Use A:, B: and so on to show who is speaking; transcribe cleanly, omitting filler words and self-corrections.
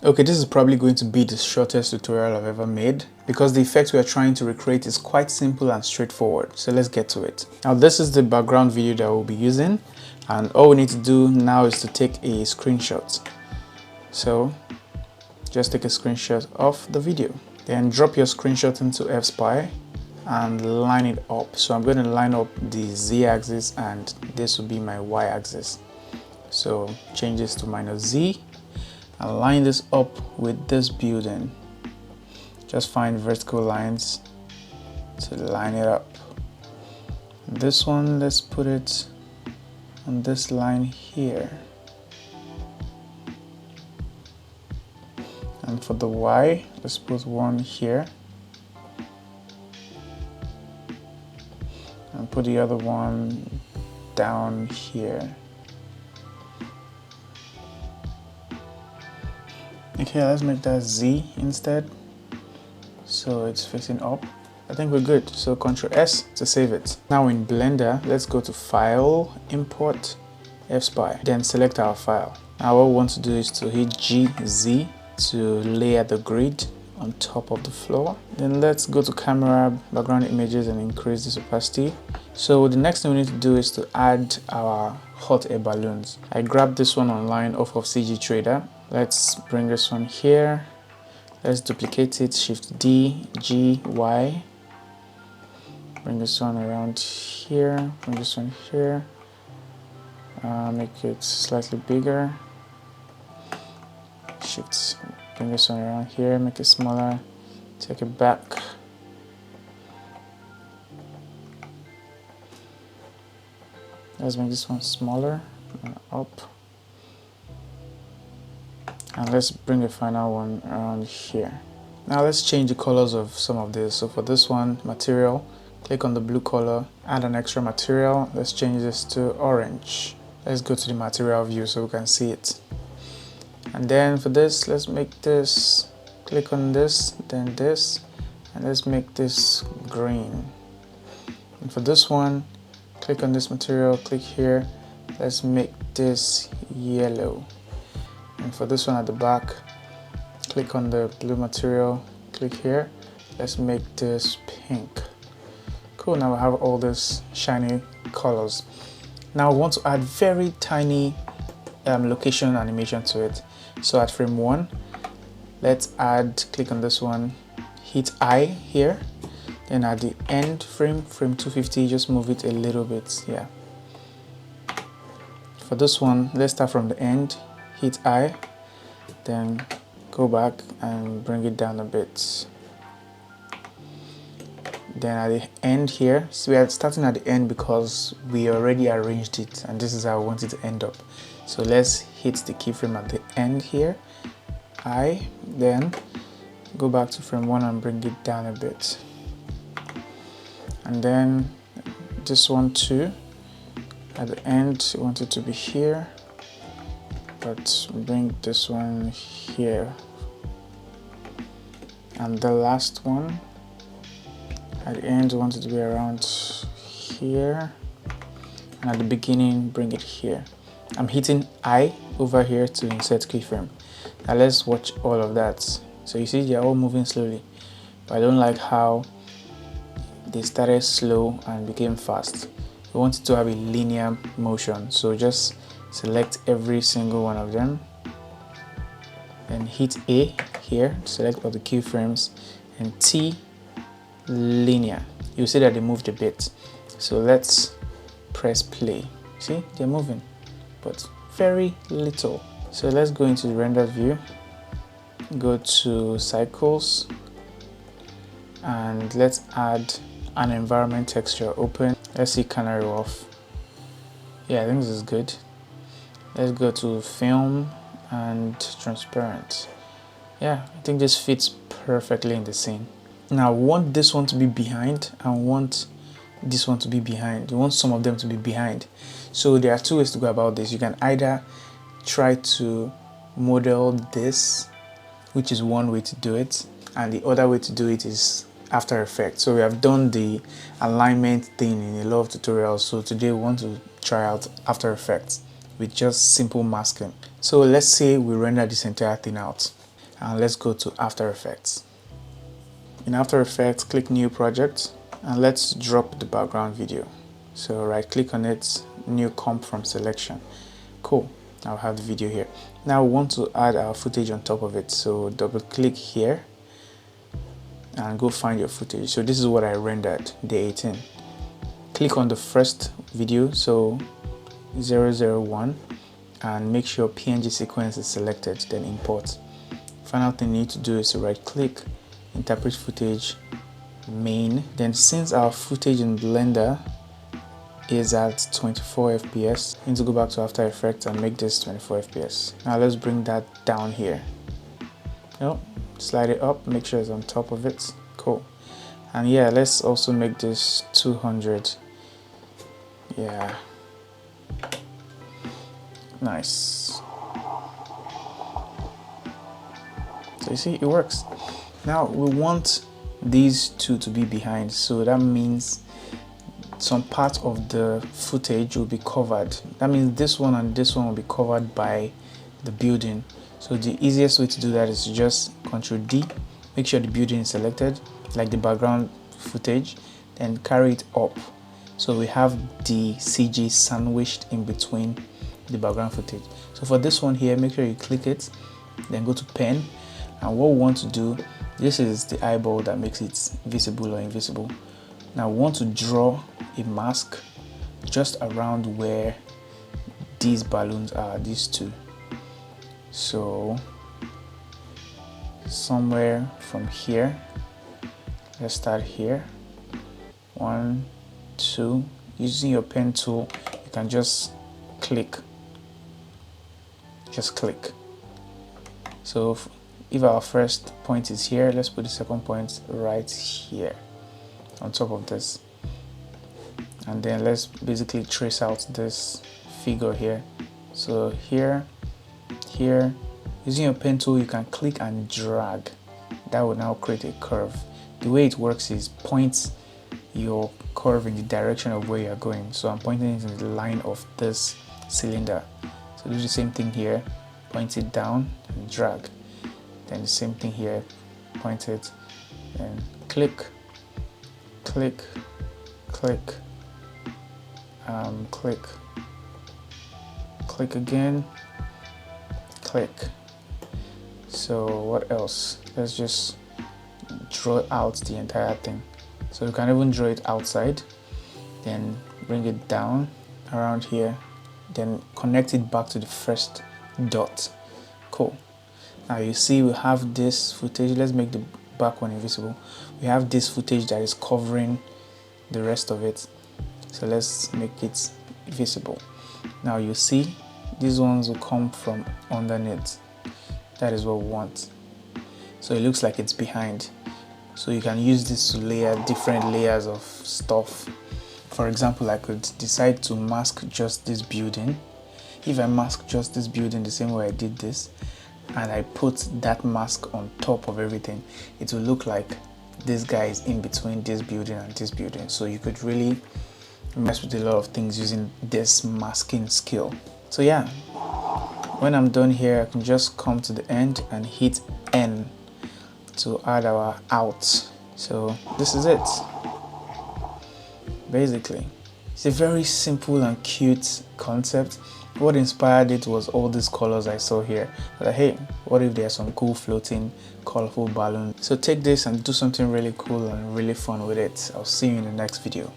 A: Okay, this is probably going to be the shortest tutorial I've ever made because the effect we are trying to recreate is quite simple and straightforward. So let's get to it. Now this is the background video that we'll be using, and all we need to do now is to take a screenshot. So just take a screenshot of the video. Then drop your screenshot into FSpy and line it up. So I'm going to line up the Z-axis and this will be my Y-axis. So change this to -Z and line this up with this building. Just find vertical lines to line it up. This one, let's put it on this line here. And for the Y, let's put one here. And put the other one down here. Okay, let's make that Z instead. So it's facing up. I think we're good. So Ctrl S to save it. Now in Blender, let's go to File, Import, FSpy. Then select our file. Now what we want to do is to hit GZ to layer the grid on top of the floor. Then let's go to Camera, Background Images and increase this opacity. So the next thing we need to do is to add our hot air balloons. I grabbed this one online off of CG Trader. Let's bring this one here. Let's duplicate it, Shift D, G, Y. Bring this one around here, bring this one here. Make it slightly bigger. Shift, bring this one around here, make it smaller. Take it back. Let's make this one smaller and up. And let's bring the final one around here. Now let's change the colors of some of this. So for this one, material, click on the blue color, add an extra material. Let's change this to orange. Let's go to the material view so we can see it. And then for this, let's make this, click on this, then this, and let's make this green. And for this one, click on this material, click here, let's make this yellow. And for this one at the back, click on the blue material, click here, let's make this pink. Cool, now we have all these shiny colors. Now we want to add very tiny location animation to it. So at frame 1, let's add, click on this one, hit I here, then at the end frame 250, just move it a little bit, yeah. For this one, let's start from the end, hit I, then go back and bring it down a bit. Then at the end here, so we are starting at the end because we already arranged it and this is how I want it to end up. So let's hit the keyframe at the end here, I, then go back to frame 1 and bring it down a bit. And then this one too, at the end we want it to be here, but bring this one here. And the last one, at the end we want it to be around here, and at the beginning bring it here. I'm hitting I over here to insert keyframe. Now let's watch all of that. So you see they're all moving slowly, but I don't like how they started slow and became fast. We want it to have a linear motion, so just select every single one of them and hit A here, select all the keyframes, and T, linear. You'll see that they moved a bit. So let's press play. See, they're moving, but very little. So let's go into the render view, go to cycles, and let's add an environment texture, open. Let's see Canary Wharf. Yeah, I think this is good. Let's go to film and transparent. Yeah, I think this fits perfectly in the scene. Now I want this one to be behind and want this one to be behind. You want some of them to be behind. So there are two ways to go about this. You can either try to model this, which is one way to do it, and the other way to do it is After Effects. So we have done the alignment thing in a lot of tutorials, so today we want to try out After Effects with just simple masking. So let's say we render this entire thing out. And let's go to After Effects. In After Effects, click New Project, and let's drop the background video. So right click on it, New Comp from Selection. Cool, I'll have the video here. Now we want to add our footage on top of it, so double click here and go find your footage. So this is what I rendered, day 18. Click on the first video, so 001, and make sure PNG sequence is selected, then import. Final thing you need to do is to right click, interpret footage, main. Then since our footage in Blender is at 24 FPS, you need to go back to After Effects and make this 24 FPS. Now let's bring that down here. Slide it up, make sure it's on top of it. Cool. And yeah, let's also make this 200. Yeah. Nice. So you see, it works. Now we want these two to be behind, so that means some part of the footage will be covered. That means this one and this one will be covered by the building. So the easiest way to do that is to just Ctrl D, make sure the building is selected, like the background footage, then carry it up. So we have the CG sandwiched in between the background footage. So for this one here, make sure you click it, then go to pen. And what we want to do, this is the eyeball that makes it visible or invisible. Now we want to draw a mask just around where these balloons are, these two. So somewhere from here, let's start here. 1, 2. Using your pen tool, you can just click. Just click. So if our first point is here, let's put the second point right here on top of this. And then let's basically trace out this figure here. So here, here, using your pen tool, you can click and drag. That will now create a curve. The way it works is point your curve in the direction of where you're going. So I'm pointing it in the line of this cylinder. So do the same thing here, point it down and drag. Then the same thing here, point it and click, click, click, click, click again, click. So what else? Let's just draw out the entire thing. So you can even draw it outside, then bring it down around here, then connect it back to the first dot. Cool. Now you see we have this footage. Let's make the back one invisible. We have this footage that is covering the rest of it. So let's make it visible. Now you see these ones will come from underneath. That is what we want. So it looks like it's behind. So you can use this to layer different layers of stuff. For example, I could decide to mask just this building. If I mask just this building the same way I did this, and I put that mask on top of everything, it will look like this guy is in between this building and this building. So you could really mess with a lot of things using this masking skill. So yeah, when I'm done here, I can just come to the end and hit N to add our out. So this is it. Basically, it's a very simple and cute concept. What inspired it was all these colors I saw here. Like, hey, what if there's some cool floating colorful balloon? So take this and do something really cool and really fun with it. I'll see you in the next video.